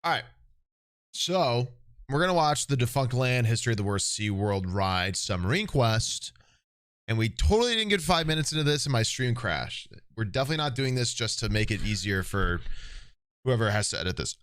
All right. So we're going to watch the Defunctland History of the Worst SeaWorld Ride Submarine Quest. And we totally didn't get 5 minutes into this and my stream crashed. We're definitely not doing this just to make it easier for whoever has to edit this.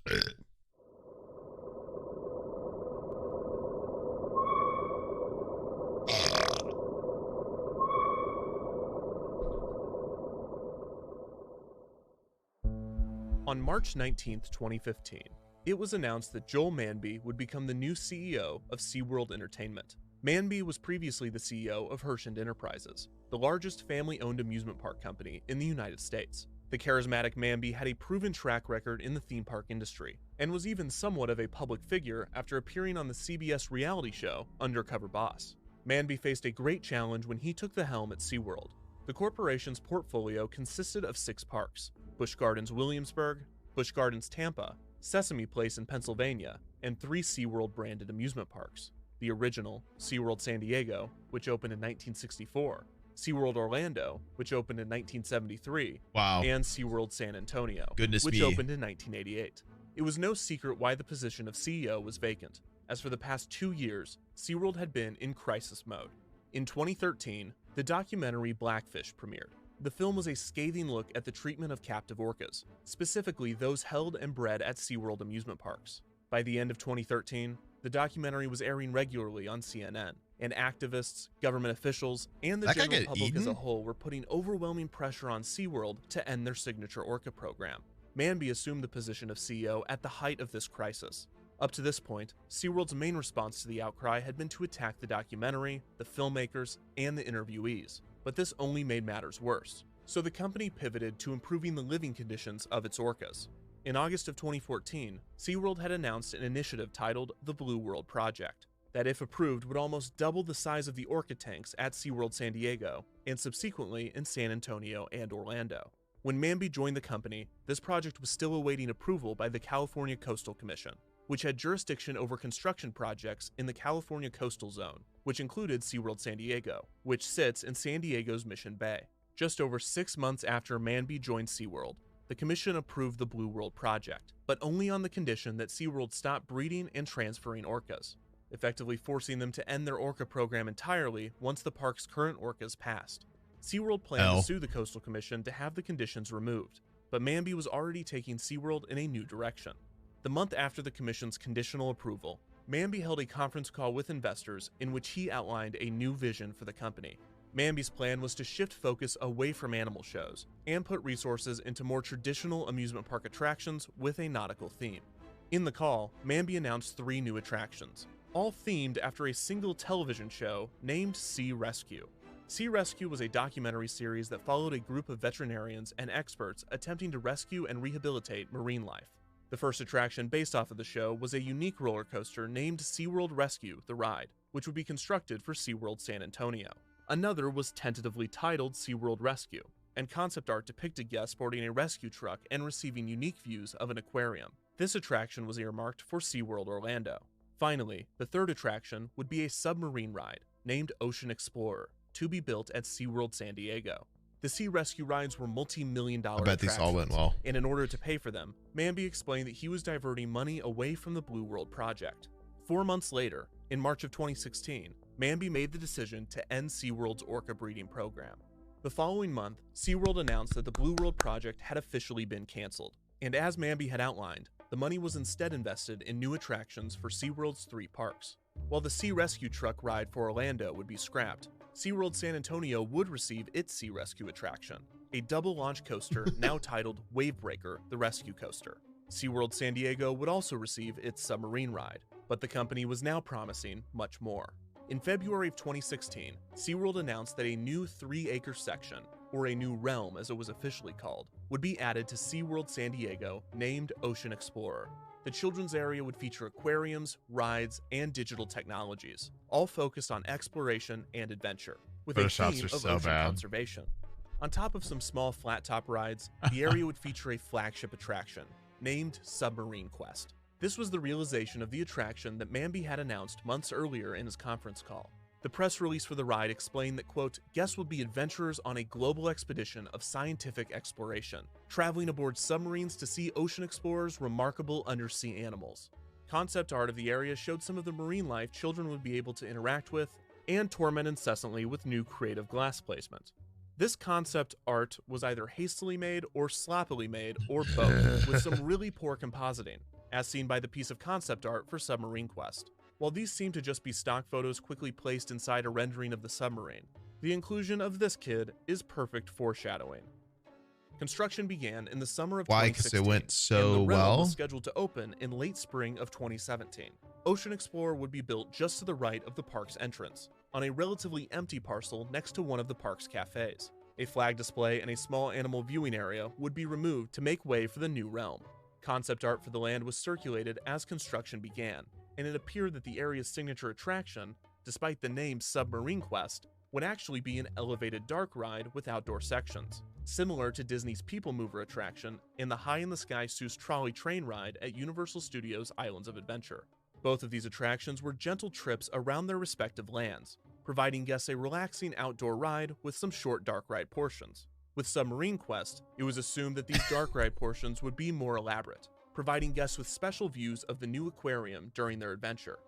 On March 19th, 2015, it was announced that Joel Manby would become the new CEO of SeaWorld Entertainment. Manby was previously the CEO of Hershend Enterprises, the largest family-owned amusement park company in the United States. The charismatic Manby had a proven track record in the theme park industry, and was even somewhat of a public figure after appearing on the CBS reality show Undercover Boss. Manby faced a great challenge when he took the helm at SeaWorld. The corporation's portfolio consisted of 6 parks: Busch Gardens Williamsburg, Busch Gardens Tampa, Sesame Place in Pennsylvania, and 3 SeaWorld branded amusement parks: the original SeaWorld San Diego, which opened in 1964, SeaWorld Orlando, which opened in 1973, Wow. and SeaWorld San Antonio, Goodness which me. opened in 1988. It was no secret why the position of CEO was vacant, as for the past 2 years, SeaWorld had been in crisis mode. In 2013, the documentary Blackfish premiered. The film was a scathing look at the treatment of captive orcas, specifically those held and bred at SeaWorld amusement parks. By the end of 2013, the documentary was airing regularly on CNN, and activists, government officials, and the general public as a whole were putting overwhelming pressure on SeaWorld to end their signature orca program. Manby assumed the position of CEO at the height of this crisis. Up to this point, SeaWorld's main response to the outcry had been to attack the documentary, the filmmakers, and the interviewees. But this only made matters worse, so the company pivoted to improving the living conditions of its orcas. In August of 2014, SeaWorld had announced an initiative titled the Blue World Project, that if approved would almost double the size of the orca tanks at SeaWorld San Diego, and subsequently in San Antonio and Orlando. When Manby joined the company, this project was still awaiting approval by the California Coastal Commission, which had jurisdiction over construction projects in the California Coastal Zone, which included SeaWorld San Diego, which sits in San Diego's Mission Bay. Just over 6 months after Manby joined SeaWorld, the commission approved the Blue World Project, but only on the condition that SeaWorld stop breeding and transferring orcas, effectively forcing them to end their orca program entirely once the park's current orcas passed. SeaWorld planned to sue the Coastal Commission to have the conditions removed, but Manby was already taking SeaWorld in a new direction. The month after the commission's conditional approval, Manby held a conference call with investors in which he outlined a new vision for the company. Manby's plan was to shift focus away from animal shows and put resources into more traditional amusement park attractions with a nautical theme. In the call, Manby announced 3 new attractions, all themed after a single television show named Sea Rescue. Sea Rescue was a documentary series that followed a group of veterinarians and experts attempting to rescue and rehabilitate marine life. The first attraction based off of the show was a unique roller coaster named SeaWorld Rescue: The Ride, which would be constructed for SeaWorld San Antonio. Another was tentatively titled SeaWorld Rescue, and concept art depicted guests sporting a rescue truck and receiving unique views of an aquarium. This attraction was earmarked for SeaWorld Orlando. Finally, the third attraction would be a submarine ride named Ocean Explorer, to be built at SeaWorld San Diego. The Sea Rescue rides were multi-million-dollar attractions, these all went well. And in order to pay for them, Manby explained that he was diverting money away from the Blue World Project. 4 months later, in March of 2016, Manby made the decision to end SeaWorld's orca breeding program. The following month, SeaWorld announced that the Blue World Project had officially been canceled, and as Manby had outlined, the money was instead invested in new attractions for SeaWorld's 3 parks. While the Sea Rescue truck ride for Orlando would be scrapped, SeaWorld San Antonio would receive its Sea Rescue attraction, a double launch coaster now titled Wavebreaker: The Rescue Coaster. SeaWorld San Diego would also receive its submarine ride, but the company was now promising much more. In February of 2016, SeaWorld announced that a new 3-acre section, or a new realm as it was officially called, would be added to SeaWorld San Diego named Ocean Explorer. The children's area would feature aquariums, rides, and digital technologies, all focused on exploration and adventure, with a theme of ocean conservation. On top of some small flat-top rides, the area would feature a flagship attraction, named Submarine Quest. This was the realization of the attraction that Manby had announced months earlier in his conference call. The press release for the ride explained that, quote, guests would be adventurers on a global expedition of scientific exploration, traveling aboard submarines to see ocean explorers' remarkable undersea animals. Concept art of the area showed some of the marine life children would be able to interact with and torment incessantly with new creative glass placement. This concept art was either hastily made or sloppily made or both, with some really poor compositing, as seen by the piece of concept art for Submarine Quest. While these seem to just be stock photos quickly placed inside a rendering of the submarine, the inclusion of this kid is perfect foreshadowing. Construction began in the summer of 2016. Why? Because it went so and the realm well? was scheduled to open in late spring of 2017. Ocean Explorer would be built just to the right of the park's entrance, on a relatively empty parcel next to one of the park's cafes. A flag display and a small animal viewing area would be removed to make way for the new realm. Concept art for the land was circulated as construction began, and it appeared that the area's signature attraction, despite the name Submarine Quest, would actually be an elevated dark ride with outdoor sections, similar to Disney's People Mover attraction and the high-in-the-sky Seuss trolley train ride at Universal Studios Islands of Adventure. Both of these attractions were gentle trips around their respective lands, providing guests a relaxing outdoor ride with some short dark ride portions. With Submarine Quest, it was assumed that these dark ride portions would be more elaborate, providing guests with special views of the new aquarium during their adventure.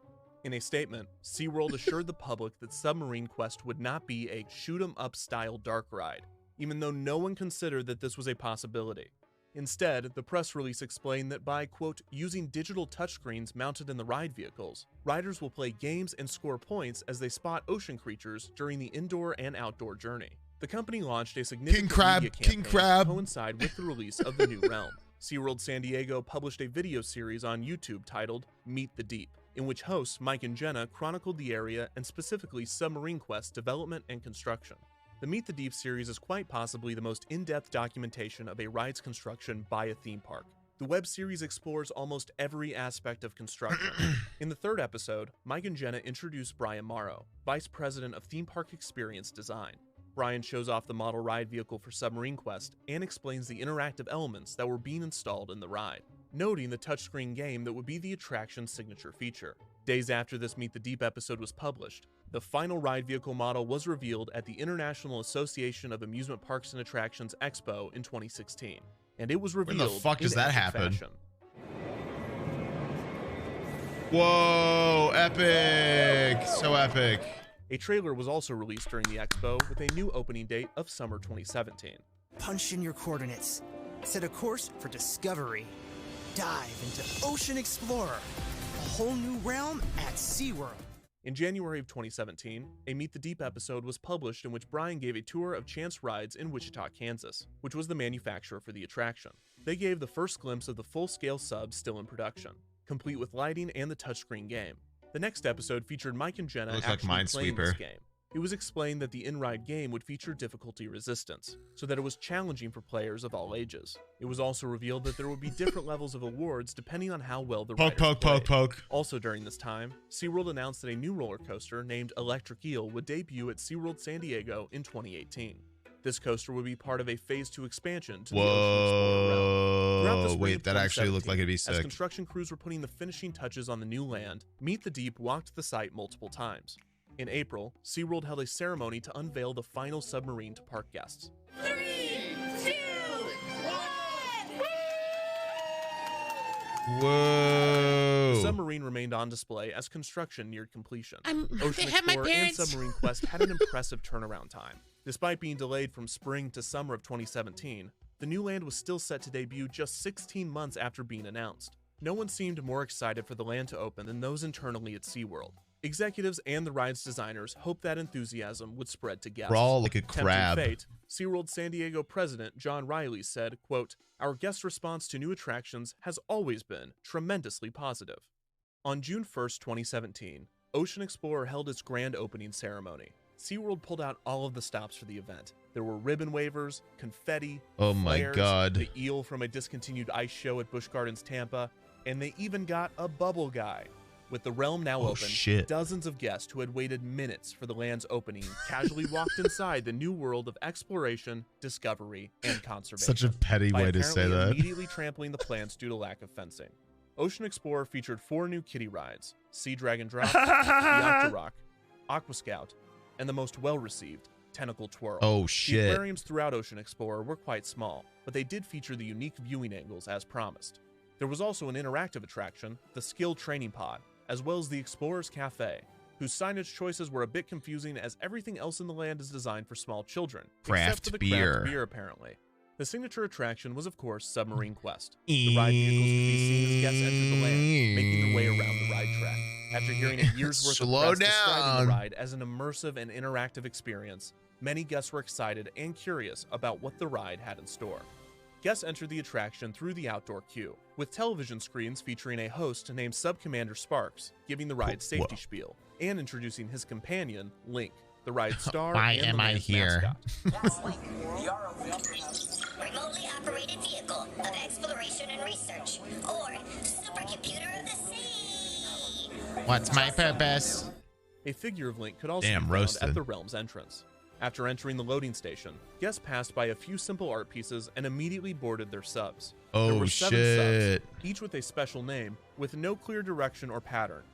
In a statement, SeaWorld assured the public that Submarine Quest would not be a shoot-'em-up style dark ride, even though no one considered that this was a possibility. Instead, the press release explained that by, quote, using digital touchscreens mounted in the ride vehicles, riders will play games and score points as they spot ocean creatures during the indoor and outdoor journey. The company launched a significant media campaign to coincide with the release of the new realm. SeaWorld San Diego published a video series on YouTube titled Meet the Deep, in which hosts Mike and Jenna chronicled the area and specifically Submarine Quest development and construction. The Meet the Deep series is quite possibly the most in-depth documentation of a ride's construction by a theme park. The web series explores almost every aspect of construction. In the third episode, Mike and Jenna introduce Brian Morrow, Vice President of Theme Park Experience Design. Brian shows off the model ride vehicle for Submarine Quest and explains the interactive elements that were being installed in the ride, noting the touchscreen game that would be the attraction's signature feature. Days after this Meet the Deep episode was published, the final ride vehicle model was revealed at the International Association of Amusement Parks and Attractions Expo in 2016, and it was revealed when the fuck does that happen? Fashion. Whoa, epic! So epic. A trailer was also released during the expo with a new opening date of summer 2017. Punch in your coordinates. Set a course for discovery. Dive into Ocean Explorer, a whole new realm at SeaWorld. In January of 2017, a Meet the Deep episode was published in which Brian gave a tour of Chance Rides in Wichita, Kansas, which was the manufacturer for the attraction. They gave the first glimpse of the full-scale sub still in production, complete with lighting and the touchscreen game. The next episode featured Mike and Jenna actually playing this game. It was explained that the in-ride game would feature difficulty resistance, so that it was challenging for players of all ages. It was also revealed that there would be different levels of awards depending on how well the riders played. Also during this time, SeaWorld announced that a new roller coaster named Electric Eel would debut at SeaWorld San Diego in 2018. This coaster would be part of a Phase 2 expansion to the Ocean Explorer realm. Throughout the spring wait, that actually looked like it'd be sick. As construction crews were putting the finishing touches on the new land, Meet the Deep walked the site multiple times. In April, SeaWorld held a ceremony to unveil the final submarine to park guests. 3, 2, 1. Whoa. The submarine remained on display as construction neared completion. Ocean have my Explorer and parents. Submarine Quest had an impressive turnaround time. Despite being delayed from spring to summer of 2017, the new land was still set to debut just 16 months after being announced. No one seemed more excited for the land to open than those internally at SeaWorld. Executives and the ride's designers hoped that enthusiasm would spread to guests. Brawl like a crab. Tempting fate, SeaWorld San Diego president John Riley said, quote, "Our guest response to new attractions has always been tremendously positive." On June 1st, 2017, Ocean Explorer held its grand opening ceremony. SeaWorld pulled out all of the stops for the event. There were ribbon wavers, confetti, Oh my flares, God. the eel from a discontinued ice show at Busch Gardens Tampa, and they even got a bubble guy. With the realm now open, shit. dozens of guests who had waited minutes for the land's opening casually walked inside the new world of exploration, discovery, and conservation. Such a petty by way to say apparently that. Immediately trampling the plants due to lack of fencing. Ocean Explorer featured 4 new kiddie rides: Sea Dragon Drop, the Octorock, Aqua Scout, and the most well-received, Tentacle Twirl. Oh, The shit. aquariums throughout Ocean Explorer were quite small, but they did feature the unique viewing angles as promised. There was also an interactive attraction, the Skill Training Pod, as well as the Explorer's Cafe, whose signage choices were a bit confusing as everything else in the land is designed for small children, except for the craft beer apparently. The signature attraction was of course Submarine Quest. The ride vehicles could be seen as guests entered the land, making their way around the ride track. After hearing a year's worth of press describing the ride as an immersive and interactive experience, many guests were excited and curious about what the ride had in store. Guests entered the attraction through the outdoor queue, with television screens featuring a host named Sub-Commander Sparks, giving the ride safety spiel, and introducing his companion, Link, the ride star and the land's mascot. That's Link, the ROV. Remotely operated vehicle of exploration and research, or supercomputer of the sea. What's my purpose? A figure of Link could also be found at the realm's entrance. After entering the loading station, guests passed by a few simple art pieces and immediately boarded their subs. There were 7 subs, each with a special name, with no clear direction or pattern.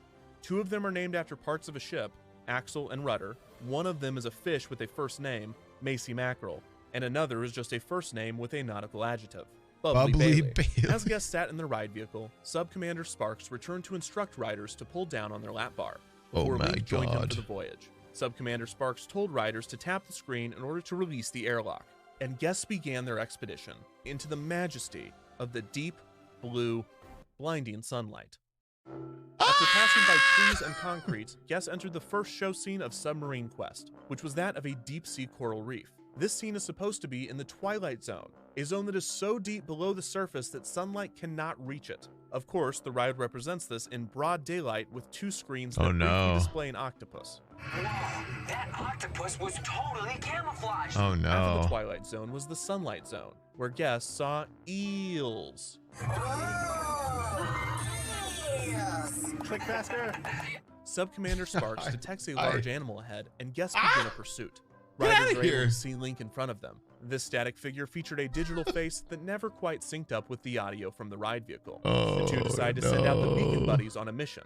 2 of them are named after parts of a ship, Axle and Rudder. 1 of them is a fish with a first name, Macy Mackerel, and another is just a first name with a nautical adjective, Bubbly Bailey. As guests sat in the ride vehicle, Sub-Commander Sparks returned to instruct riders to pull down on their lap bar before Link joined him for the voyage. Sub-Commander Sparks told riders to tap the screen in order to release the airlock, and guests began their expedition into the majesty of the deep, blue, blinding sunlight. After passing by trees and concrete, guests entered the first show scene of Submarine Quest, which was that of a deep-sea coral reef. This scene is supposed to be in the Twilight Zone, a zone that is so deep below the surface that sunlight cannot reach it. Of course, the ride represents this in broad daylight with 2 screens that briefly display an octopus. Whoa, that octopus was totally camouflaged. Oh no. After the Twilight Zone was the Sunlight Zone, where guests saw eels. Click faster. Sub-Commander Sparks detects a large animal ahead, and guests begin a pursuit. Riders are able to see Link in front of them. This static figure featured a digital face that never quite synced up with the audio from the ride vehicle. The 2 decide to send out the Beacon Buddies on a mission.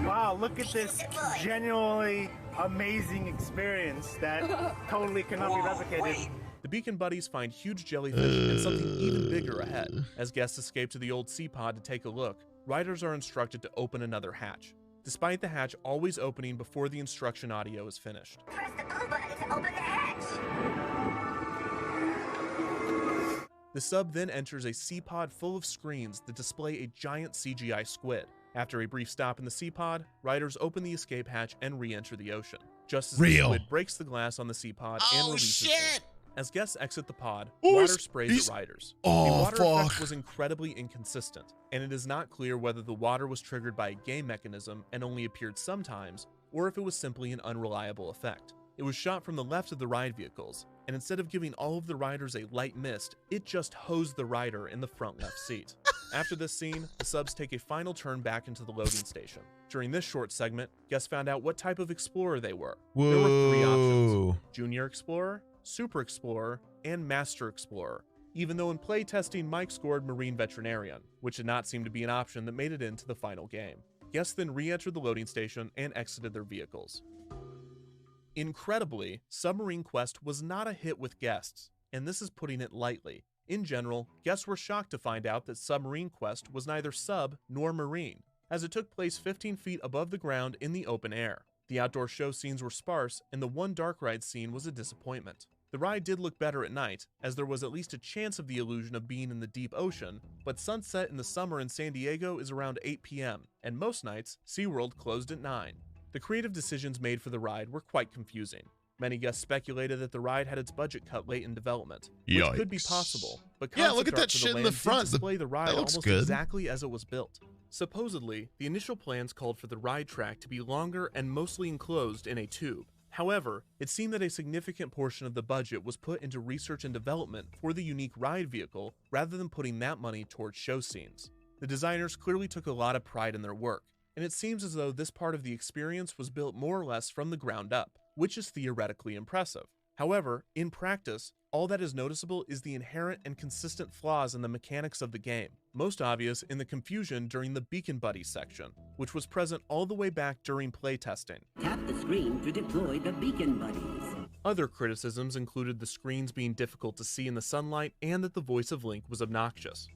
Wow, look at this genuinely amazing experience that totally cannot be replicated. The Beacon Buddies find huge jellyfish and something even bigger ahead. As guests escape to the old sea pod to take a look, riders are instructed to open another hatch, despite the hatch always opening before the instruction audio is finished. Press the blue button to open the hatch. The sub then enters a sea pod full of screens that display a giant CGI squid. After a brief stop in the sea pod, riders open the escape hatch and re-enter the ocean, just as the squid breaks the glass on the sea pod and releases it. As guests exit the pod, water sprays at riders. The water effect was incredibly inconsistent, and it is not clear whether the water was triggered by a game mechanism and only appeared sometimes, or if it was simply an unreliable effect. It was shot from the left of the ride vehicles, and instead of giving all of the riders a light mist, it just hosed the rider in the front left seat. After this scene, the subs take a final turn back into the loading station. During this short segment, guests found out what type of explorer they were. There were 3 options: Junior Explorer, Super Explorer, and Master Explorer, even though in playtesting Mike scored Marine Veterinarian, which did not seem to be an option that made it into the final game. Guests then re-entered the loading station and exited their vehicles. Incredibly, Submarine Quest was not a hit with guests, and this is putting it lightly. In general, guests were shocked to find out that Submarine Quest was neither sub nor marine, as it took place 15 feet above the ground in the open air. The outdoor show scenes were sparse, and the one dark ride scene was a disappointment. The ride did look better at night, as there was at least a chance of the illusion of being in the deep ocean, but sunset in the summer in San Diego is around 8 p.m., and most nights, SeaWorld closed at 9. The creative decisions made for the ride were quite confusing. Many guests speculated that the ride had its budget cut late in development, which could be possible, but look at that shit in the front. Display the ride almost exactly as it was built. Supposedly, the initial plans called for the ride track to be longer and mostly enclosed in a tube. However, it seemed that a significant portion of the budget was put into research and development for the unique ride vehicle rather than putting that money towards show scenes. The designers clearly took a lot of pride in their work, and it seems as though this part of the experience was built more or less from the ground up, which is theoretically impressive. However, in practice, all that is noticeable is the inherent and consistent flaws in the mechanics of the game, most obvious in the confusion during the Beacon Buddies section, which was present all the way back during playtesting. Tap the screen to deploy the Beacon Buddies. Other criticisms included the screens being difficult to see in the sunlight and that the voice of Link was obnoxious.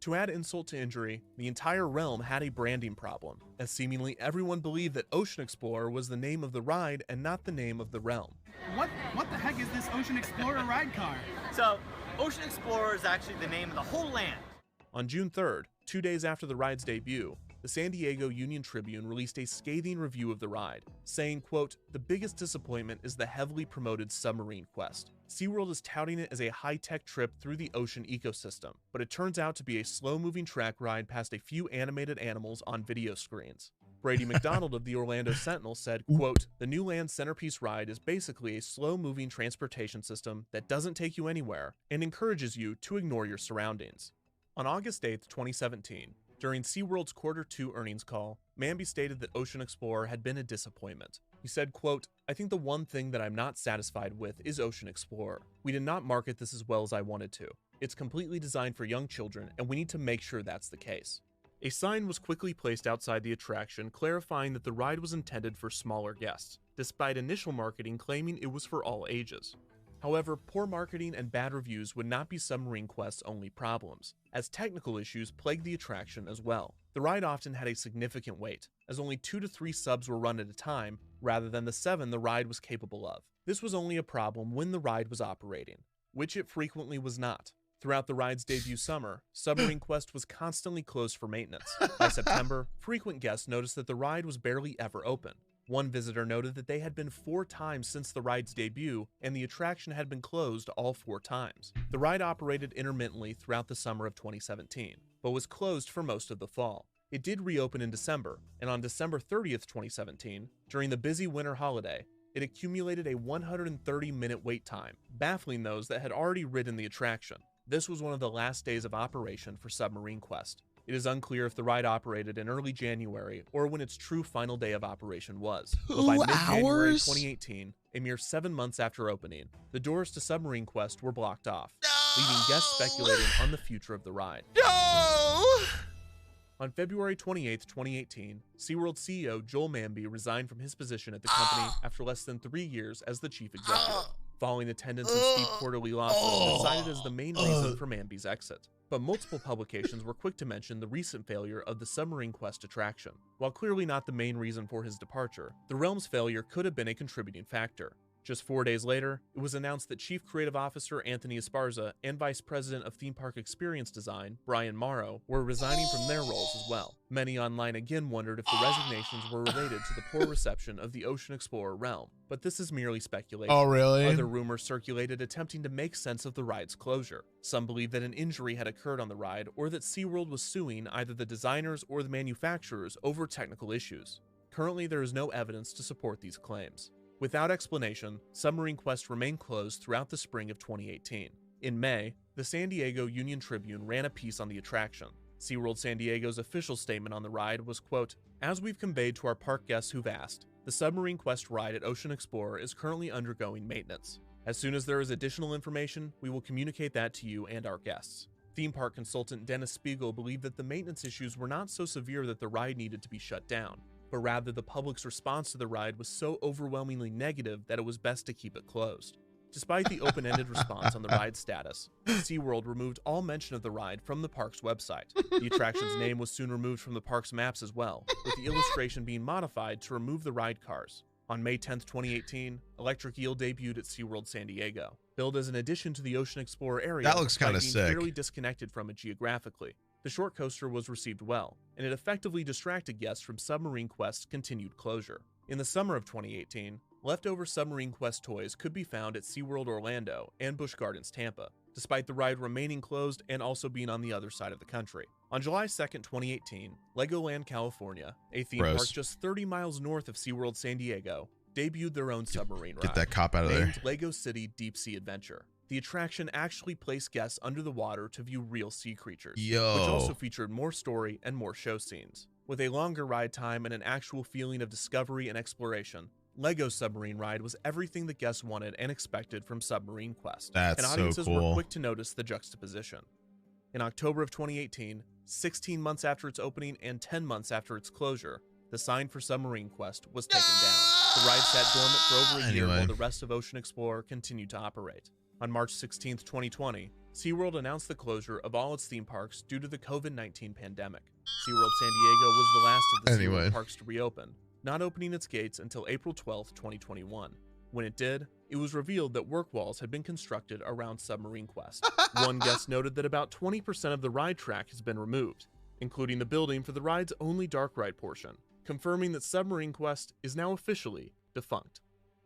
To add insult to injury, the entire realm had a branding problem, as seemingly everyone believed that Ocean Explorer was the name of the ride and not the name of the realm. What the heck is this Ocean Explorer ride car? So, Ocean Explorer is actually the name of the whole land. On June 3rd, 2 days after the ride's debut, the San Diego Union Tribune released a scathing review of the ride, saying, quote, "The biggest disappointment is the heavily promoted submarine quest. SeaWorld is touting it as a high-tech trip through the ocean ecosystem, but it turns out to be a slow-moving track ride past a few animated animals on video screens." Brady McDonald of the Orlando Sentinel said, quote, "The New Land Centerpiece ride is basically a slow-moving transportation system that doesn't take you anywhere and encourages you to ignore your surroundings." On August 8th, 2017, during SeaWorld's Q2 earnings call, Manby stated that Ocean Explorer had been a disappointment. He said, quote, "I think the one thing that I'm not satisfied with is Ocean Explorer. We did not market this as well as I wanted to. It's completely designed for young children, and we need to make sure that's the case." A sign was quickly placed outside the attraction clarifying that the ride was intended for smaller guests, despite initial marketing claiming it was for all ages. However, poor marketing and bad reviews would not be Submarine Quest's only problems, as technical issues plagued the attraction as well. The ride often had a significant wait, as only 2 to 3 subs were run at a time, rather than the 7 the ride was capable of. This was only a problem when the ride was operating, which it frequently was not. Throughout the ride's debut summer, Submarine Quest was constantly closed for maintenance. By September, frequent guests noticed that the ride was barely ever open. One visitor noted that they had been 4 times since the ride's debut, and the attraction had been closed all 4 times. The ride operated intermittently throughout the summer of 2017, but was closed for most of the fall. It did reopen in December, and on December 30th, 2017, during the busy winter holiday, it accumulated a 130-minute wait time, baffling those that had already ridden the attraction. This was one of the last days of operation for Submarine Quest. It is unclear if the ride operated in early January or when its true final day of operation was. But by mid-January 2018, a mere 7 months after opening, the doors to Submarine Quest were blocked off, leaving guests speculating on the future of the ride. No! On February 28, 2018, SeaWorld CEO Joel Manby resigned from his position at the company after less than 3 years as the chief executive, following attendance and steep quarterly losses cited as the main reason for Manby's exit. But multiple publications were quick to mention the recent failure of the Submarine Quest attraction. While clearly not the main reason for his departure, the realm's failure could have been a contributing factor. Just 4 days later, it was announced that Chief Creative Officer Anthony Esparza and Vice President of Theme Park Experience Design, Brian Morrow, were resigning from their roles as well. Many online again wondered if the resignations were related to the poor reception of the Ocean Explorer realm, but this is merely speculation. Oh, really? Other rumors circulated attempting to make sense of the ride's closure. Some believe that an injury had occurred on the ride, or that SeaWorld was suing either the designers or the manufacturers over technical issues. Currently, there is no evidence to support these claims. Without explanation, Submarine Quest remained closed throughout the spring of 2018. In May, the San Diego Union Tribune ran a piece on the attraction. SeaWorld San Diego's official statement on the ride was, quote, "As we've conveyed to our park guests who've asked, the Submarine Quest ride at Ocean Explorer is currently undergoing maintenance. As soon as there is additional information, we will communicate that to you and our guests." Theme park consultant Dennis Spiegel believed that the maintenance issues were not so severe that the ride needed to be shut down, but rather the public's response to the ride was so overwhelmingly negative that it was best to keep it closed. Despite the open-ended response on the ride's status, SeaWorld removed all mention of the ride from the park's website. The attraction's name was soon removed from the park's maps as well, with the illustration being modified to remove the ride cars. On May 10, 2018, Electric Eel debuted at SeaWorld San Diego. Billed as an addition to the Ocean Explorer area, That looks kind of sick. Fairly disconnected from it geographically. The short coaster was received well, and it effectively distracted guests from Submarine Quest's continued closure. In the summer of 2018, leftover Submarine Quest toys could be found at SeaWorld Orlando and Busch Gardens Tampa, despite the ride remaining closed and also being on the other side of the country. On July 2nd, 2018, Legoland California, a theme park just 30 miles north of SeaWorld San Diego, debuted their own submarine ride. Get that cop out of there. Named Lego City Deep Sea Adventure. The attraction actually placed guests under the water to view real sea creatures, which also featured more story and more show scenes. With a longer ride time and an actual feeling of discovery and exploration, Lego Submarine Ride was everything the guests wanted and expected from Submarine Quest, That's and so audiences were cool. quick to notice the juxtaposition. In October of 2018, 16 months after its opening and 10 months after its closure, the sign for Submarine Quest was taken down. The ride sat dormant for over a year while the rest of Ocean Explorer continued to operate. On March 16, 2020, SeaWorld announced the closure of all its theme parks due to the COVID-19 pandemic. SeaWorld San Diego was the last of the SeaWorld parks to reopen, not opening its gates until April 12, 2021. When it did, it was revealed that work walls had been constructed around Submarine Quest. One guest noted that about 20% of the ride track has been removed, including the building for the ride's only dark ride portion, confirming that Submarine Quest is now officially defunct.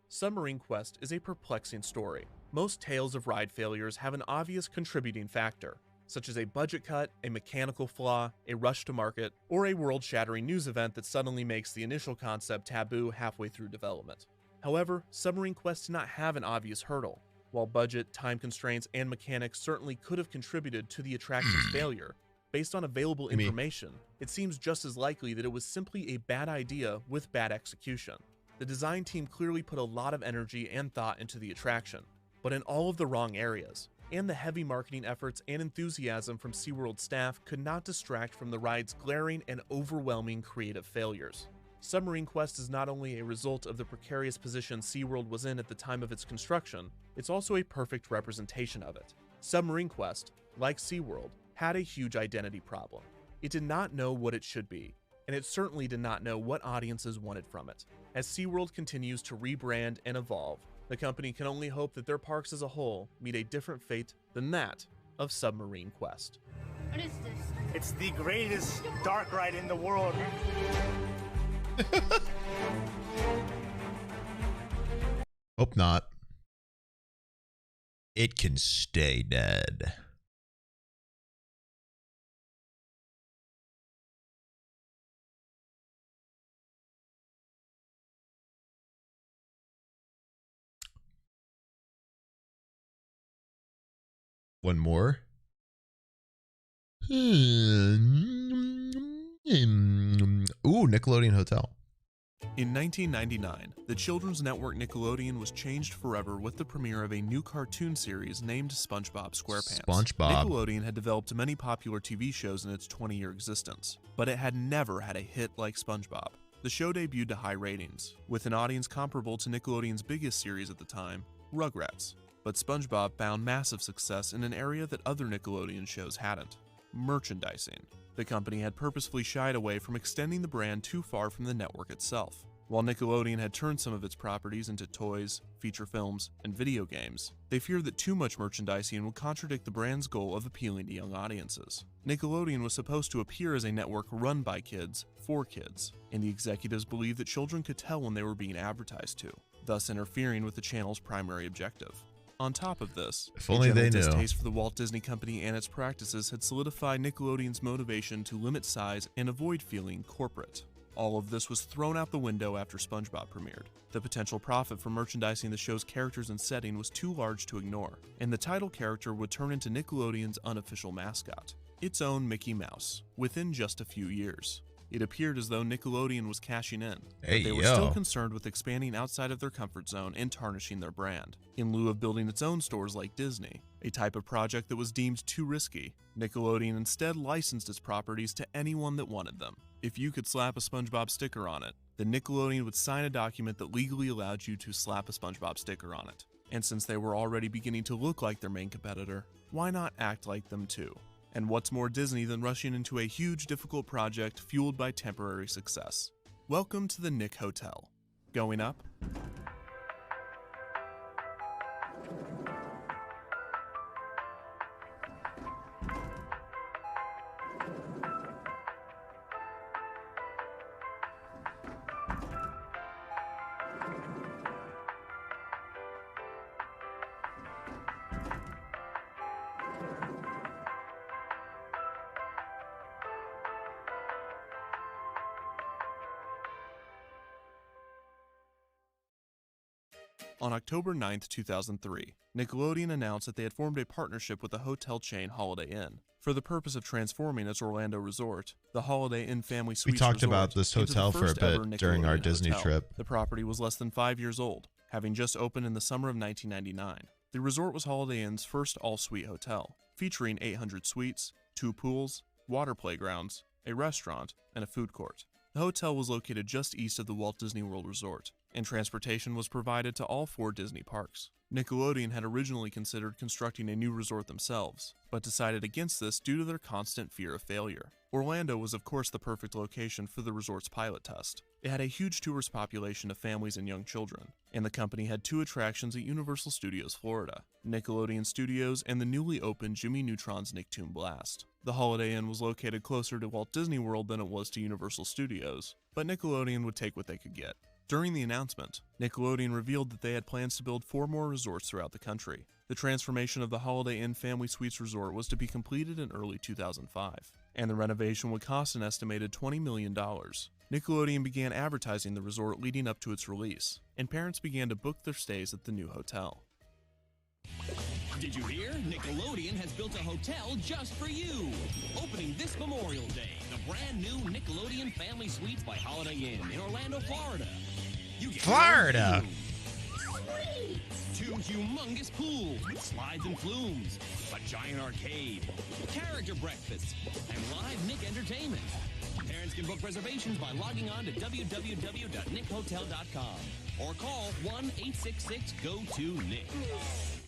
Submarine Quest is a perplexing story. Most tales of ride failures have an obvious contributing factor, such as a budget cut, a mechanical flaw, a rush to market, or a world-shattering news event that suddenly makes the initial concept taboo halfway through development. However, Submarine Quest did not have an obvious hurdle. While budget, time constraints, and mechanics certainly could have contributed to the attraction's failure, based on available information, it seems just as likely that it was simply a bad idea with bad execution. The design team clearly put a lot of energy and thought into the attraction, but in all of the wrong areas, and the heavy marketing efforts and enthusiasm from SeaWorld staff could not distract from the ride's glaring and overwhelming creative failures. Submarine Quest is not only a result of the precarious position SeaWorld was in at the time of its construction, it's also a perfect representation of it. Submarine Quest, like SeaWorld, had a huge identity problem. It did not know what it should be, and it certainly did not know what audiences wanted from it. As SeaWorld continues to rebrand and evolve, the company can only hope that their parks as a whole meet a different fate than that of Submarine Quest. What is this? It's the greatest dark ride in the world. Hope not. It can stay dead. One more. Ooh, Nickelodeon Hotel. In 1999, the children's network Nickelodeon was changed forever with the premiere of a new cartoon series named SpongeBob SquarePants. SpongeBob. Nickelodeon had developed many popular TV shows in its 20-year existence, but it had never had a hit like SpongeBob. The show debuted to high ratings, with an audience comparable to Nickelodeon's biggest series at the time, Rugrats. But SpongeBob found massive success in an area that other Nickelodeon shows hadn't: merchandising. The company had purposefully shied away from extending the brand too far from the network itself. While Nickelodeon had turned some of its properties into toys, feature films, and video games, they feared that too much merchandising would contradict the brand's goal of appealing to young audiences. Nickelodeon was supposed to appear as a network run by kids, for kids, and the executives believed that children could tell when they were being advertised to, thus interfering with the channel's primary objective. On top of this, if only they knew, distaste for the Walt Disney Company and its practices had solidified Nickelodeon's motivation to limit size and avoid feeling corporate. All of this was thrown out the window after SpongeBob premiered. The potential profit from merchandising the show's characters and setting was too large to ignore, and the title character would turn into Nickelodeon's unofficial mascot, its own Mickey Mouse, within just a few years. It appeared as though Nickelodeon was cashing in, but they were still concerned with expanding outside of their comfort zone and tarnishing their brand. In lieu of building its own stores like Disney, a type of project that was deemed too risky, Nickelodeon instead licensed its properties to anyone that wanted them. If you could slap a SpongeBob sticker on it, then Nickelodeon would sign a document that legally allowed you to slap a SpongeBob sticker on it. And since they were already beginning to look like their main competitor, why not act like them too? And what's more Disney than rushing into a huge, difficult project fueled by temporary success? Welcome to the Nick Hotel. Going up? On October 9, 2003, Nickelodeon announced that they had formed a partnership with the hotel chain Holiday Inn for the purpose of transforming its Orlando resort, the Holiday Inn Family Suites. We talked Resort, about this hotel for a bit during our Disney trip. The property was less than 5 years old, having just opened in the summer of 1999. The resort was Holiday Inn's first all-suite hotel, featuring 800 suites, 2 pools, water playgrounds, a restaurant, and a food court. The hotel was located just east of the Walt Disney World Resort, and transportation was provided to all 4 Disney parks. Nickelodeon had originally considered constructing a new resort themselves, but decided against this due to their constant fear of failure. Orlando was of course the perfect location for the resort's pilot test. It had a huge tourist population of families and young children, and the company had 2 attractions at Universal Studios Florida, Nickelodeon Studios and the newly opened Jimmy Neutron's Nicktoon Blast. The Holiday Inn was located closer to Walt Disney World than it was to Universal Studios, but Nickelodeon would take what they could get. During the announcement, Nickelodeon revealed that they had plans to build 4 more resorts throughout the country. The transformation of the Holiday Inn Family Suites Resort was to be completed in early 2005, and the renovation would cost an estimated $20 million. Nickelodeon began advertising the resort leading up to its release, and parents began to book their stays at the new hotel. Did you hear? Nickelodeon has built a hotel just for you. Opening this Memorial Day, the brand new Nickelodeon Family Suites by Holiday Inn in Orlando, Florida. You get Florida! 2 humongous pools with slides and flumes, a giant arcade, character breakfasts, and live Nick entertainment. Parents can book reservations by logging on to www.nickhotel.com or call 1-866-GO-TO-NICK.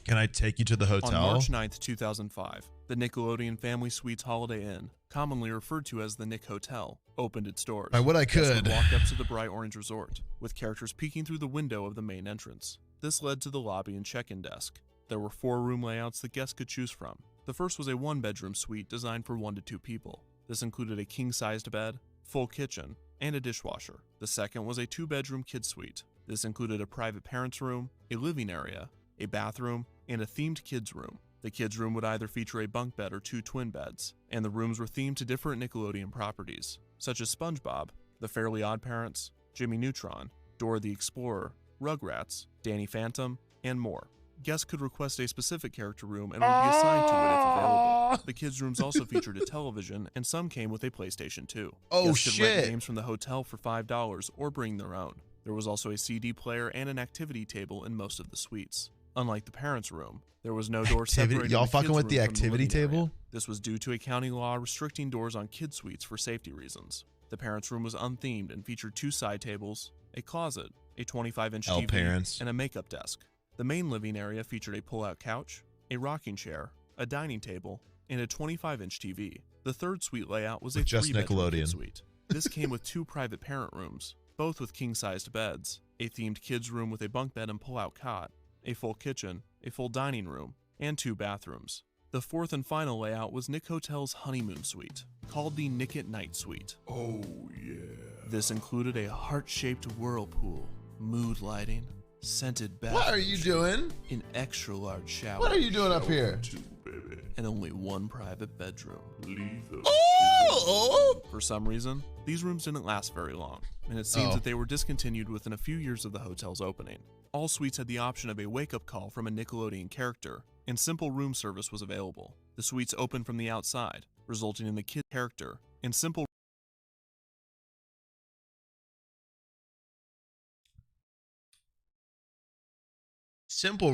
Can I take you to the hotel? On March 9th, 2005, the Nickelodeon Family Suites Holiday Inn, commonly referred to as the Nick Hotel, opened its doors. I would I Guests could. would walk up to the bright orange resort, with characters peeking through the window of the main entrance. This led to the lobby and check-in desk. There were 4 room layouts that guests could choose from. The first was a 1-bedroom suite designed for 1 to 2 people. This included a king-sized bed, full kitchen, and a dishwasher. The second was a 2-bedroom kid suite. This included a private parents' room, a living area, a bathroom, and a themed kids' room. The kids' room would either feature a bunk bed or 2 twin beds, and the rooms were themed to different Nickelodeon properties, such as SpongeBob, The Fairly OddParents, Jimmy Neutron, Dora the Explorer, Rugrats, Danny Phantom, and more. Guests could request a specific character room and would be assigned to it if available. The kids' rooms also featured a television, and some came with a PlayStation 2. Oh, Guests could rent shit. games from the hotel for $5 or bring their own. There was also a CD player and an activity table in most of the suites. Unlike the parents' room, there was no door separating Y'all the fucking kids' with the room from activity living area. table? This was due to a county law restricting doors on kid suites for safety reasons. The parents' room was unthemed and featured 2 side tables, a closet, a 25-inch TV, parents. and a makeup desk. The main living area featured a pull-out couch, a rocking chair, a dining table, and a 25-inch TV. The third suite layout was a Just 3-bedroom Nickelodeon. kid suite. This came with 2 private parent rooms, both with king-sized beds, a themed kids' room with a bunk bed and pull-out cot, a full kitchen, a full dining room, and 2 bathrooms. The fourth and final layout was Nick Hotel's honeymoon suite, called the Nick at Night Suite. Oh, yeah. This included a heart-shaped whirlpool, mood lighting, scented bath. What are you doing? An extra-large shower. What are you doing up here? And only 1 private bedroom. Oh! For some reason, these rooms didn't last very long, and it seems that they were discontinued within a few years of the hotel's opening. All suites had the option of a wake-up call from a Nickelodeon character, and simple room service was available. The suites opened from the outside, resulting in the kid character, and simple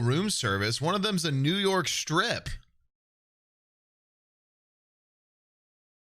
room service. One of them's a New York strip.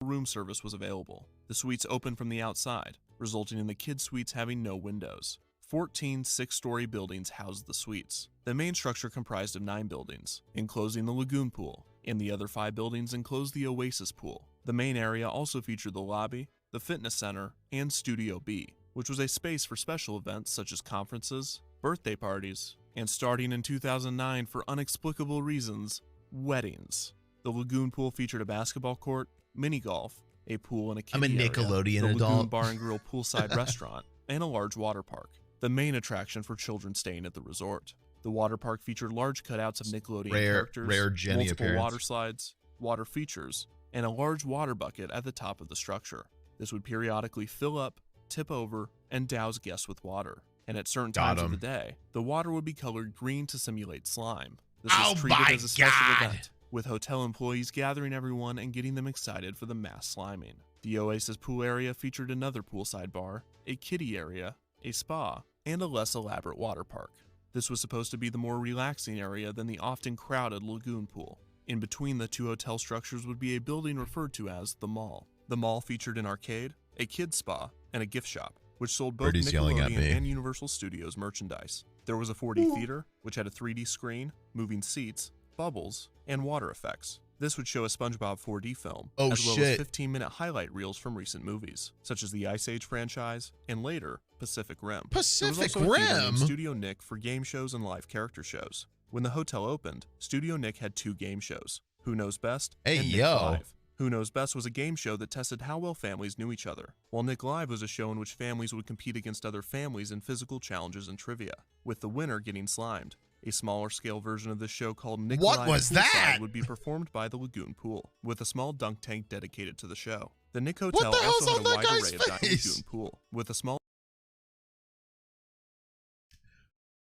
room service was available. The suites opened from the outside, resulting in the kids' suites having no windows. 14 6-story buildings housed the suites. The main structure comprised of 9 buildings, enclosing the lagoon pool, and the other 5 buildings enclosed the Oasis pool. The main area also featured the lobby, the fitness center, and Studio B, which was a space for special events such as conferences, birthday parties, and starting in 2009 for unexplicable reasons, weddings. The lagoon pool featured a basketball court, mini golf, a pool and a kiddie area, Nickelodeon the adult. lagoon bar and grill poolside restaurant, and a large water park, the main attraction for children staying at the resort. The water park featured large cutouts of Nickelodeon characters, rare Jenny multiple appearance. water slides, water features, and a large water bucket at the top of the structure. This would periodically fill up, tip over, and douse guests with water. and at certain Got times of him. the day, the water would be colored green to simulate slime. This was Oh treated my as a special God. event, with hotel employees gathering everyone and getting them excited for the mass sliming. The Oasis pool area featured another poolside bar, a kiddie area, a spa, and a less elaborate water park. This was supposed to be the more relaxing area than the often crowded lagoon pool. In between the two hotel structures would be a building referred to as the mall. The mall featured an arcade, a kids spa, and a gift shop, which sold both Birdie's yelling at Nickelodeon me. and Universal Studios merchandise. There was a 4D theater, which had a 3D screen, moving seats, bubbles, and water effects. This would show a SpongeBob 4D film, Oh, as well shit. as 15-minute highlight reels from recent movies, such as the Ice Age franchise, and later, Pacific Rim. Pacific There was also a theater Rim? named Studio Nick for game shows and live character shows. When the hotel opened, Studio Nick had 2 game shows, Who Knows Best Hey, and Nick yo. Live. Who Knows Best was a game show that tested how well families knew each other, while Nick Live was a show in which families would compete against other families in physical challenges and trivia, with the winner getting slimed. A smaller scale version of this show called Nick What Live was Poolside that? would be performed by the Lagoon Pool, with a small dunk tank dedicated to the show. The Nick What Hotel the hell's also on had a that wide guy's array of dining face? Lagoon Pool, with a small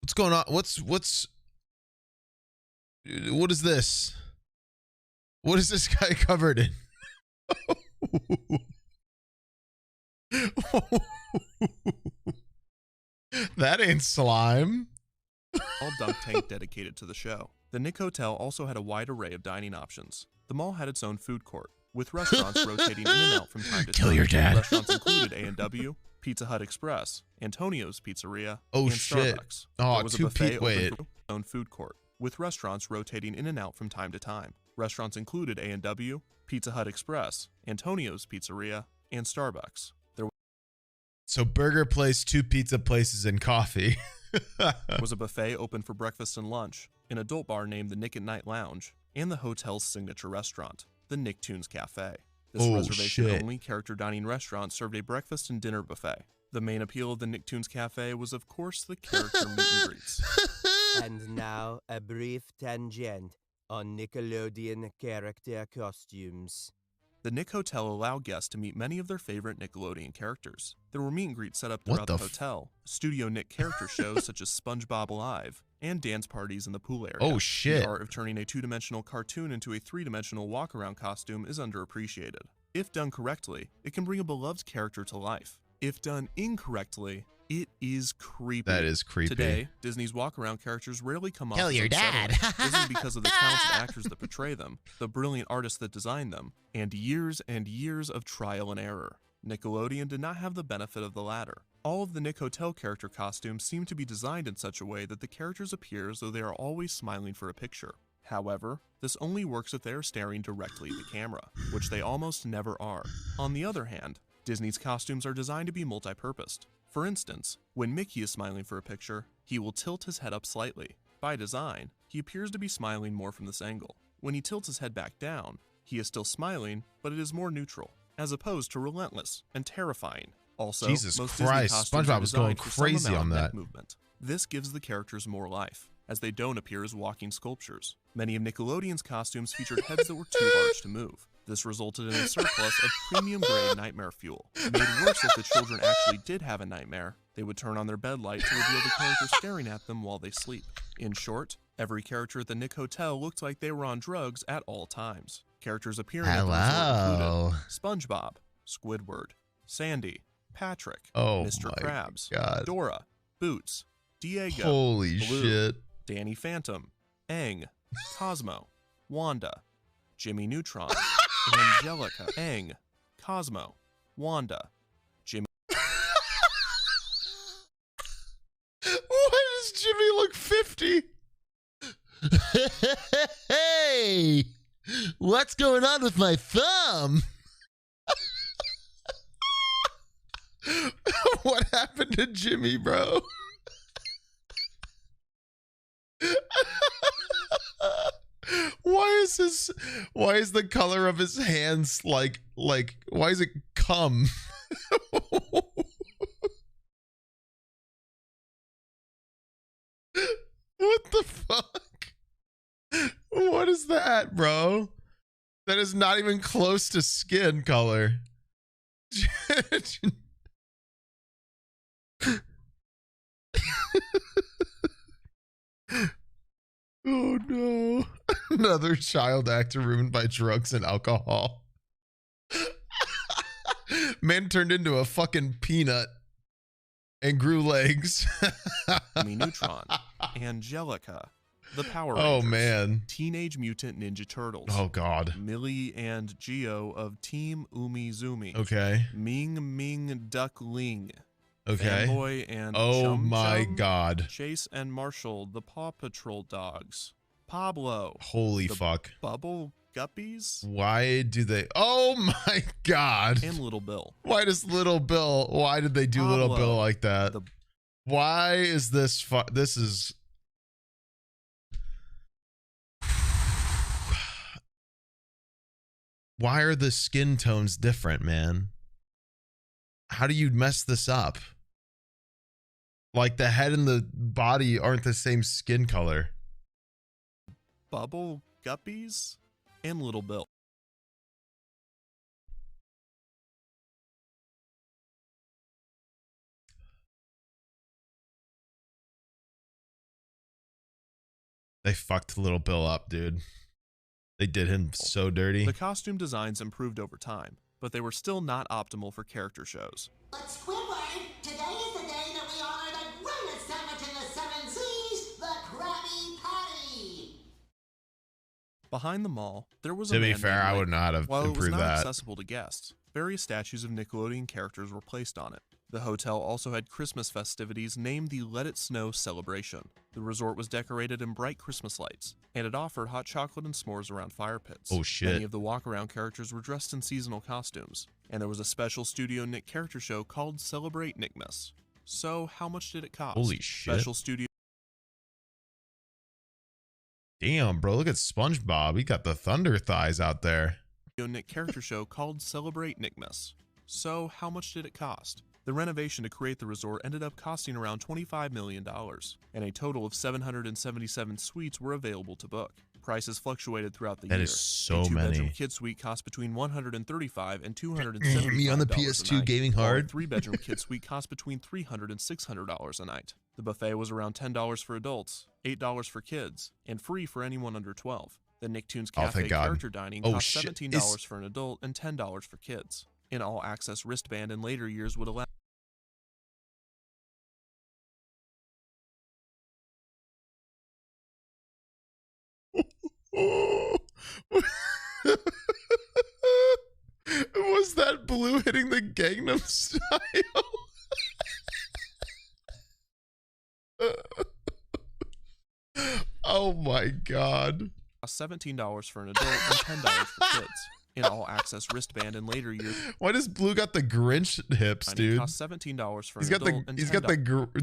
What's going on? What is this? What is this guy covered in? That ain't slime. dunk tank dedicated to the show. The Nick Hotel also had a wide array of dining options. The mall had its own food court, with restaurants rotating in and out from time to Kill time. your dad. Restaurants included A&W, Pizza Hut Express, Antonio's Pizzeria, Oh, and shit. Starbucks. Oh, There was a two buffet pe- open wait. for its own food court, with restaurants rotating in and out from time to time. Restaurants included A&W, Pizza Hut Express, Antonio's Pizzeria, and Starbucks. There So burger place, 2 pizza places, and coffee. was a buffet open for breakfast and lunch, an adult bar named the Nick at Night Lounge, and the hotel's signature restaurant, the Nicktoons Cafe. This Oh, reservation-only character dining restaurant served a breakfast and dinner buffet. The main appeal of the Nicktoons Cafe was, of course, the character meet and greets. And now, a brief tangent on Nickelodeon character costumes. The Nick Hotel allowed guests to meet many of their favorite Nickelodeon characters. There were meet and greets set up What throughout the the hotel, Studio Nick character shows such as SpongeBob Live, and dance parties in the pool area. Oh, shit. The art of turning a 2-dimensional cartoon into a 3-dimensional walk-around costume is underappreciated. If done correctly, it can bring a beloved character to life. If done incorrectly, it is creepy. That is creepy. Today, Disney's walk-around characters rarely come off Kill as your unsettling. dad. This is because of the talented actors that portray them, the brilliant artists that designed them, and years of trial and error. Nickelodeon did not have the benefit of the latter. All of the Nick Hotel character costumes seem to be designed in such a way that the characters appear as though they are always smiling for a picture. However, this only works if they are staring directly at the camera, which they almost never are. On the other hand, Disney's costumes are designed to be multi-purposed. For instance, when Mickey is smiling for a picture, he will tilt his head up slightly. By design, he appears to be smiling more from this angle. When he tilts his head back down, he is still smiling, but it is more neutral, as opposed to relentless and terrifying. Also, Jesus most Disney Christ, costumes SpongeBob are was going designed for some crazy amount on of neck that. movement. This gives the characters more life, as they don't appear as walking sculptures. Many of Nickelodeon's costumes featured heads that were too large to move. This resulted in a surplus of premium-grade nightmare fuel. Made worse if the children actually did have a nightmare, they would turn on their bed light to reveal the character staring at them while they sleep. In short, every character at the Nick Hotel looked like they were on drugs at all times. Characters appearing at the resort Hello. included SpongeBob, Squidward, Sandy, Patrick, Oh Mr. my Krabs, God. Dora, Boots, Diego, Holy Blue, shit. Danny Phantom, Aang, Cosmo, Wanda, Jimmy Neutron, Angelica, Aang, Cosmo, Wanda, Jimmy. Why does Jimmy look 50? Hey, what's going on with my thumb? What happened to Jimmy, bro? Why is the color of his hands like why is it cum? What the fuck? What is that, bro? That is not even close to skin color. Oh no. Another child actor ruined by drugs and alcohol. Man turned into a fucking peanut and grew legs. Neutron, Angelica, the Power Oh, Rangers, man. Teenage Mutant Ninja Turtles. Oh, God. Millie and Geo of Team Umizoomi. Okay. Ming Ming Duck Ling. Okay. Fanboy and Oh Chum my Chum, God. Chase and Marshall, the Paw Patrol dogs. Pablo. Holy the fuck. Bubble Guppies. Why do they? Oh my God. And Little Bill. Why does Little Bill? Why did they do Little Bill like that? Why is this? This is. Why are the skin tones different, man? How do you mess this up? Like the head and the body aren't the same skin color. Bubble Guppies and Little Bill. They fucked Little Bill up, dude. They did him so dirty. The costume designs improved over time, but they were still not optimal for character shows. But Squidward, today is the day that we honor the greatest sandwich in the 7 seas, the Krabby Patty. Behind the mall, there was a To be man fair, named I Mike. would not have While it was improved not that. accessible to guests, various statues of Nickelodeon characters were placed on it. The hotel also had Christmas festivities named the Let It Snow Celebration. The resort was decorated in bright Christmas lights, and it offered hot chocolate and s'mores around fire pits. Oh, shit. Many of the walk-around characters were dressed in seasonal costumes, and there was a special Studio Nick character show called Celebrate Nickmas. So, how much did it cost? Holy shit. Special Studio Damn, bro, look at SpongeBob. He got the thunder thighs out there. Nick character show called Celebrate Nickmas. So, how much did it cost? The renovation to create the resort ended up costing around $25 million, and a total of 777 suites were available to book. Prices fluctuated throughout the year. That is so a two-bedroom many. kid suite cost between $135 and $275 Me on the a PS2 night, gaming while hard. A three-bedroom kid suite cost between $300 and $600 a night. The buffet was around $10 for adults, $8 for kids, and free for anyone under 12. The Nicktoons Oh, Cafe thank God. character dining Oh, cost shit. $17 for an adult and $10 for kids. An all-access wristband in later years would allow Was that blue hitting the Gangnam Style? Oh my God. $17 for an adult and $10 for kids. An all-access wristband in later years. Why does Blue got the Grinch hips, dude? Cost $17 for He's an got adult and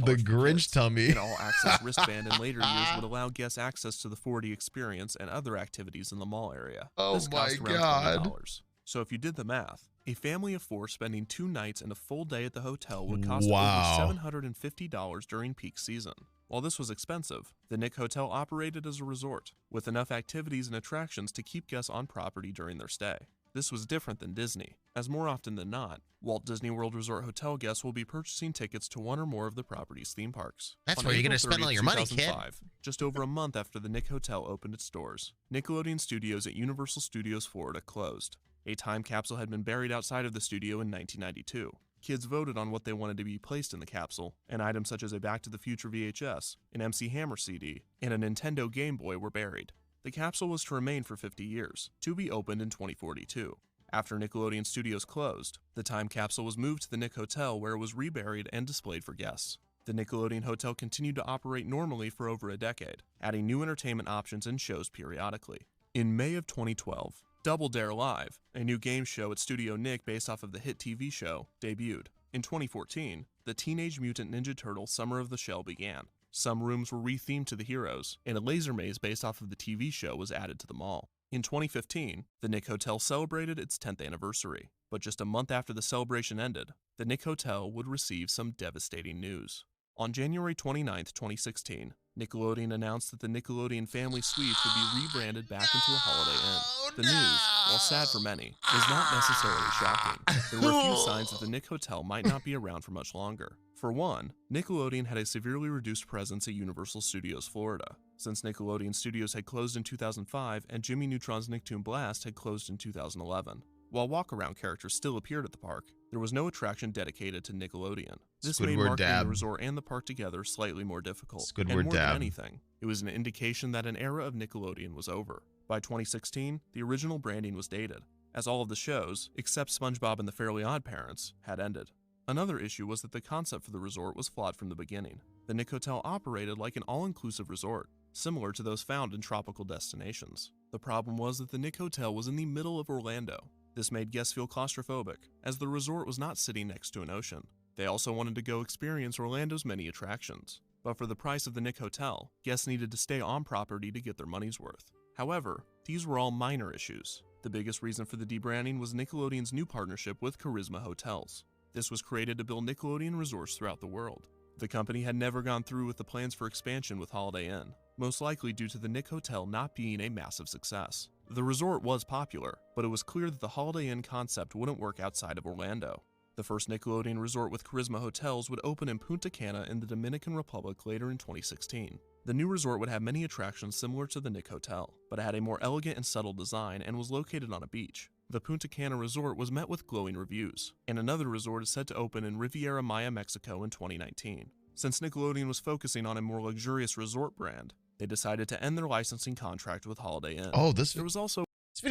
the Grinch tummy. An all-access wristband in later years would allow guests access to the 4D experience and other activities in the mall area. Oh This cost my around God. $20. So if you did the math, a family of 4 spending 2 nights and a full day at the hotel would cost Wow. over $750 during peak season. While this was expensive, the Nick Hotel operated as a resort, with enough activities and attractions to keep guests on property during their stay. This was different than Disney, as more often than not, Walt Disney World Resort Hotel guests will be purchasing tickets to one or more of the property's theme parks. That's On where you're April gonna spend 30th, all your money, kid. 2005, just over a month after the Nick Hotel opened its doors, Nickelodeon Studios at Universal Studios Florida closed. A time capsule had been buried outside of the studio in 1992. Kids voted on what they wanted to be placed in the capsule, and items such as a Back to the Future VHS, an MC Hammer CD, and a Nintendo Game Boy were buried. The capsule was to remain for 50 years, to be opened in 2042. After Nickelodeon Studios closed, the time capsule was moved to the Nick Hotel where it was reburied and displayed for guests. The Nickelodeon Hotel continued to operate normally for over a decade, adding new entertainment options and shows periodically. In May of 2012, Double Dare Live, a new game show at Studio Nick based off of the hit TV show, debuted. In 2014, the Teenage Mutant Ninja Turtles Summer of the Shell began. Some rooms were rethemed to the heroes, and a laser maze based off of the TV show was added to the mall. In 2015, the Nick Hotel celebrated its 10th anniversary, but just a month after the celebration ended, the Nick Hotel would receive some devastating news. On January 29, 2016, Nickelodeon announced that the Nickelodeon Family Suites would be rebranded back into a Holiday Inn. The news, while sad for many, was not necessarily shocking. There were a few signs that the Nick Hotel might not be around for much longer. For one, Nickelodeon had a severely reduced presence at Universal Studios Florida, since Nickelodeon Studios had closed in 2005 and Jimmy Neutron's Nicktoon Blast had closed in 2011. While walk-around characters still appeared at the park, there was no attraction dedicated to Nickelodeon. This made marketing the resort and the park together slightly more difficult. And more than anything, it was an indication that an era of Nickelodeon was over. By 2016, the original branding was dated, as all of the shows, except SpongeBob and the Fairly OddParents, had ended. Another issue was that the concept for the resort was flawed from the beginning. The Nick Hotel operated like an all-inclusive resort, similar to those found in tropical destinations. The problem was that the Nick Hotel was in the middle of Orlando. This made guests feel claustrophobic, as the resort was not sitting next to an ocean. They also wanted to go experience Orlando's many attractions. But for the price of the Nick Hotel, guests needed to stay on property to get their money's worth. However, these were all minor issues. The biggest reason for the debranding was Nickelodeon's new partnership with Charisma Hotels. This was created to build Nickelodeon resorts throughout the world. The company had never gone through with the plans for expansion with Holiday Inn, most likely due to the Nick Hotel not being a massive success. The resort was popular, but it was clear that the Holiday Inn concept wouldn't work outside of Orlando. The first Nickelodeon resort with Charisma Hotels would open in Punta Cana in the Dominican Republic later in 2016. The new resort would have many attractions similar to the Nick Hotel, but it had a more elegant and subtle design and was located on a beach. The Punta Cana resort was met with glowing reviews, and another resort is set to open in Riviera Maya, Mexico in 2019. Since Nickelodeon was focusing on a more luxurious resort brand, they decided to end their licensing contract with Holiday Inn. Oh, this video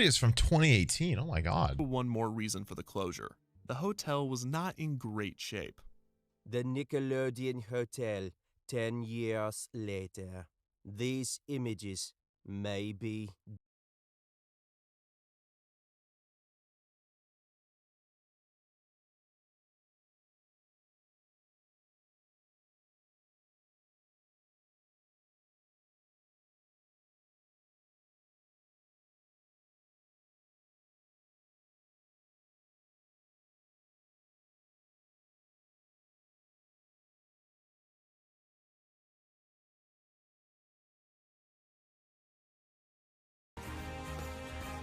is from 2018. Oh my god. One more reason for the closure. The hotel was not in great shape. The Nickelodeon Hotel, 10 years later. These images may be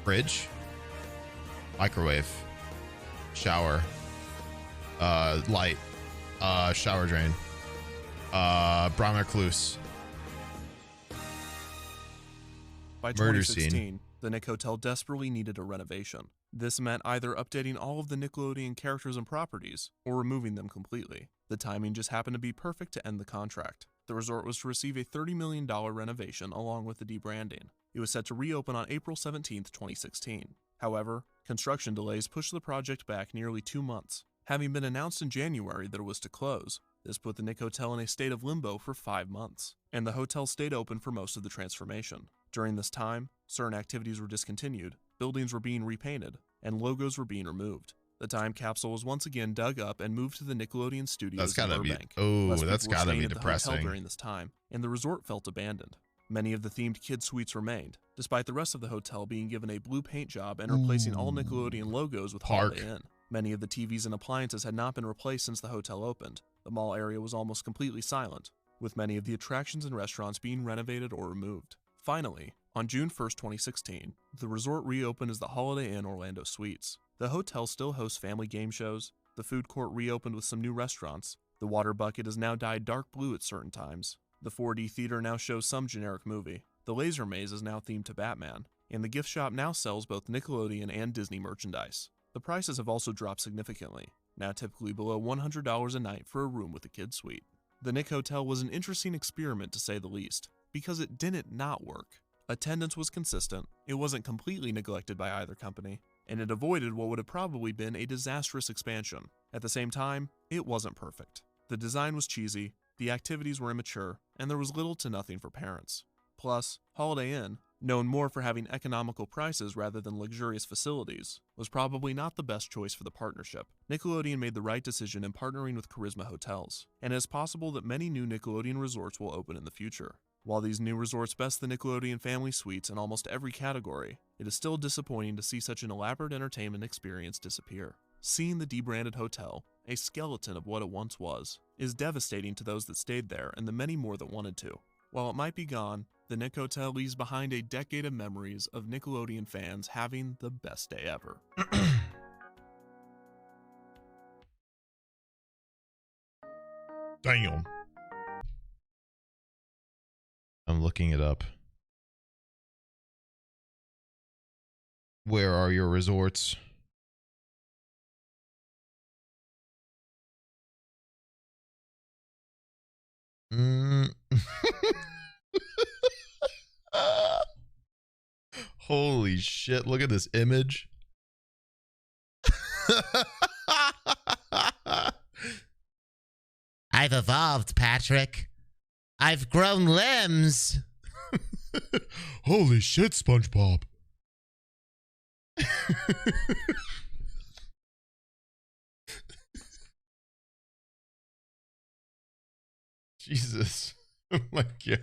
fridge, microwave, shower, light, shower drain, brown recluse. By Murder 2016, scene. the Nick Hotel desperately needed a renovation. This meant either updating all of the Nickelodeon characters and properties, or removing them completely. The timing just happened to be perfect to end the contract. The resort was to receive a $30 million renovation along with the debranding. It was set to reopen on April 17, 2016. However, construction delays pushed the project back nearly 2 months. Having been announced in January that it was to close, this put the Nick Hotel in a state of limbo for 5 months, and the hotel stayed open for most of the transformation. During this time, certain activities were discontinued, buildings were being repainted, and logos were being removed. The time capsule was once again dug up and moved to the Nickelodeon Studios in Burbank. That's gotta be depressing. During this time, and the resort felt abandoned. Many of the themed kid suites remained, despite the rest of the hotel being given a blue paint job and replacing all Nickelodeon logos with Holiday Inn. Many of the TVs and appliances had not been replaced since the hotel opened. The mall area was almost completely silent, with many of the attractions and restaurants being renovated or removed. Finally, on June 1, 2016, the resort reopened as the Holiday Inn Orlando Suites. The hotel still hosts family game shows, the food court reopened with some new restaurants, the water bucket is now dyed dark blue at certain times, the 4D theater now shows some generic movie, the laser maze is now themed to Batman, and the gift shop now sells both Nickelodeon and Disney merchandise. The prices have also dropped significantly, now typically below $100 a night for a room with a kid suite. The Nick Hotel was an interesting experiment to say the least, because it didn't not work. Attendance was consistent, it wasn't completely neglected by either company, and it avoided what would have probably been a disastrous expansion. At the same time, it wasn't perfect. The design was cheesy, the activities were immature, and there was little to nothing for parents. Plus, Holiday Inn, known more for having economical prices rather than luxurious facilities, was probably not the best choice for the partnership. Nickelodeon made the right decision in partnering with Charisma Hotels, and it is possible that many new Nickelodeon resorts will open in the future. While these new resorts best the Nickelodeon family suites in almost every category, it is still disappointing to see such an elaborate entertainment experience disappear. Seeing the debranded hotel, a skeleton of what it once was, is devastating to those that stayed there and the many more that wanted to. While it might be gone, the Nick Hotel leaves behind a decade of memories of Nickelodeon fans having the best day ever. Damn. I'm looking it up. Where are your resorts? Holy shit, look at this image. I've evolved, Patrick. I've grown limbs. Holy shit, SpongeBob. Jesus. Oh my God.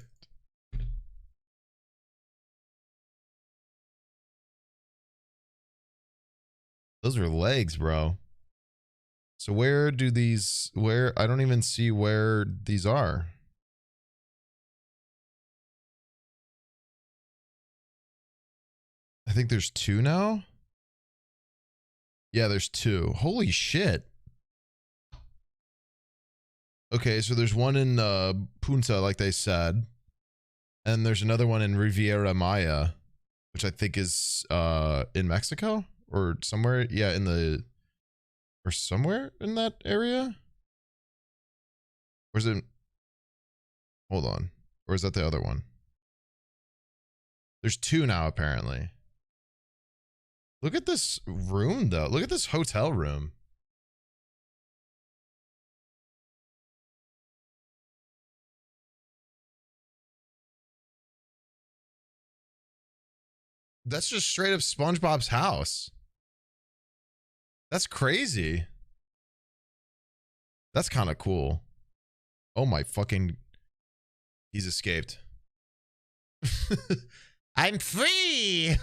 Those are legs, bro. So where do these, I don't even see where these are. I think there's 2 now. Yeah, there's 2. Holy shit. Okay, so there's one in Punta, like they said. And there's another one in Riviera Maya, which I think is in Mexico or somewhere. Yeah, in the, or somewhere in that area. Or is it, hold on. Or is that the other one? There's 2 now, apparently. Look at this room, though. Look at this hotel room. That's just straight up SpongeBob's house. That's crazy. That's kind of cool. Oh my fucking... He's escaped. I'm free!